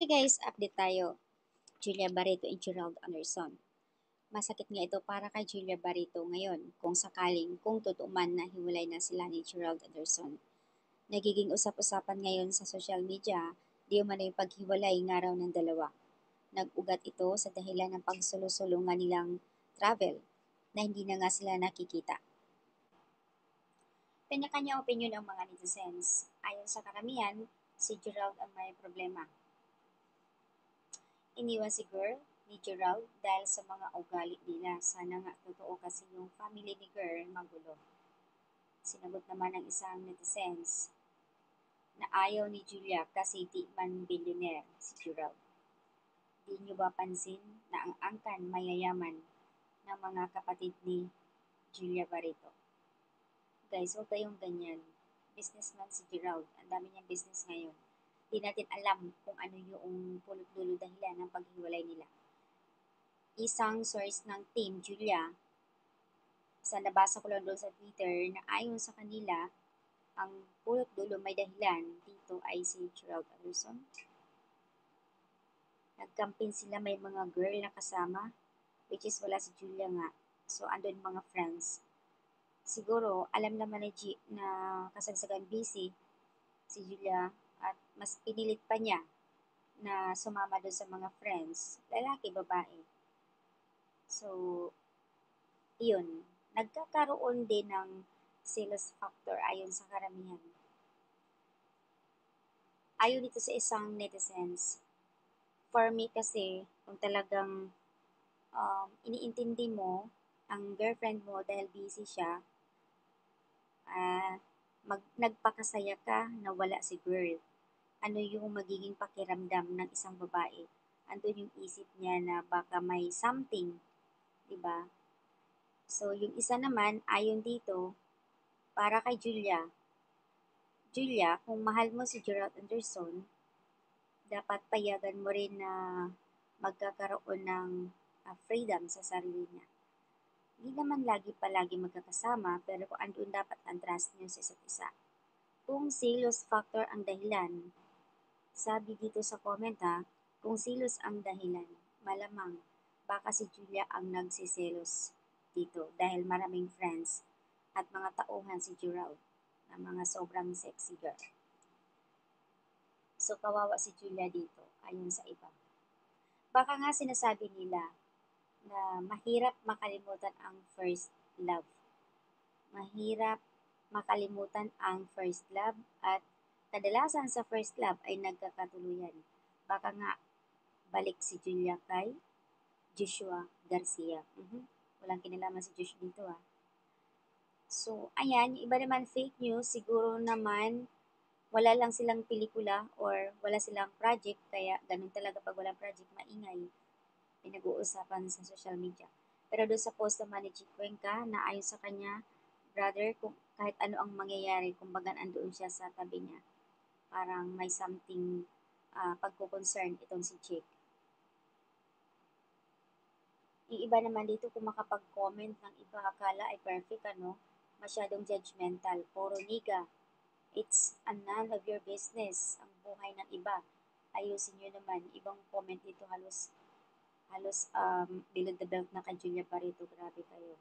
Hey guys, update tayo. Julia Barreto and Gerald Anderson. Masakit nga ito para kay Julia Barreto ngayon kung totoo man na hiwalay na sila ni Gerald Anderson. Nagiging usap-usapan ngayon sa social media, di umano yung paghiwalay nga raw ng dalawa. Nag-ugat ito sa dahilan ng pagsulo-sulungan nilang travel na hindi na nga sila nakikita. Kanya-kanya opinion ang mga netizens. Ayon sa karamihan, si Gerald ang may problema. Iniwan si girl ni Gerald dahil sa mga ugali nila. Sana nga totoo kasi yung family ni girl magulo. Sinagot naman ng isang netizens na ayaw ni Julia kasi di man billionaire si Gerald. Di nyo ba pansin na ang angkan mayayaman ng mga kapatid ni Julia Barreto? Guys, huwag kayong ganyan. Businessman si Gerald. Ang dami niyang business ngayon. Di natin alam kung ano yung pulot-dulo dahilan ng paghiwalay nila. Isang source ng Team Julia, sa nabasa ko lang doon sa Twitter na ayon sa kanila, ang pulot dulo may dahilan dito ay si Gerald Anderson. Nagkampin sila, may mga girl na kasama, which is wala si Julia nga. So, andun mga friends. Siguro, alam naman na kasagsagan busy si Julia at mas pinilit pa niya na sumama doon sa mga friends, lalaki, babae. So, yun, nagkakaroon din ng sales factor ayon sa karamihan. Ayon dito sa isang netizens, for me kasi, kung talagang iniintindi mo ang girlfriend mo dahil busy siya, nagpakasaya ka na wala si girl. Ano yung magiging pakiramdam ng isang babae? Andun yung isip niya na baka may something, di ba? So, yung isa naman, ayon dito, para kay Julia, kung mahal mo si Gerald Anderson, dapat payagan mo rin na magkakaroon ng freedom sa sarili niya. Hindi naman palagi magkakasama, pero kung andun dapat ang trust niyo sa isa't isa. Kung selos factor ang dahilan, sabi dito sa comment ha, kung selos ang dahilan, malamang baka si Julia ang nagsiselos dito dahil maraming friends at mga tauhan si Gerald na mga sobrang sexy girl. So, kawawa si Julia dito, ayon sa iba. Baka nga sinasabi nila na mahirap makalimutan ang first love. Mahirap makalimutan ang first love at kadalasan sa first love ay nagkakatuluyan. Baka nga balik si Julia kay Joshua Garcia. Walang kinalaman si Josh dito ah. So, ayan, yung iba naman fake news, siguro naman wala lang silang pelikula or wala silang project, kaya ganun talaga pag walang project, maingay, pinag-uusapan sa social media. Pero doon sa post naman ni Chick Cuenca, na ayon sa kanya, brother, kung kahit ano ang mangyayari, kumbaga andoon siya sa tabi niya, parang may something pagko-concern itong si Chick. Yung iba naman dito, kung makapag-comment ng iba, akala ay perfect, ano, masyadong judgmental, puro niga. It's none of your business ang buhay ng iba. Ayusin nyo naman. Ibang comment dito halos below the belt na kay Julia Barreto. Grabe kayo.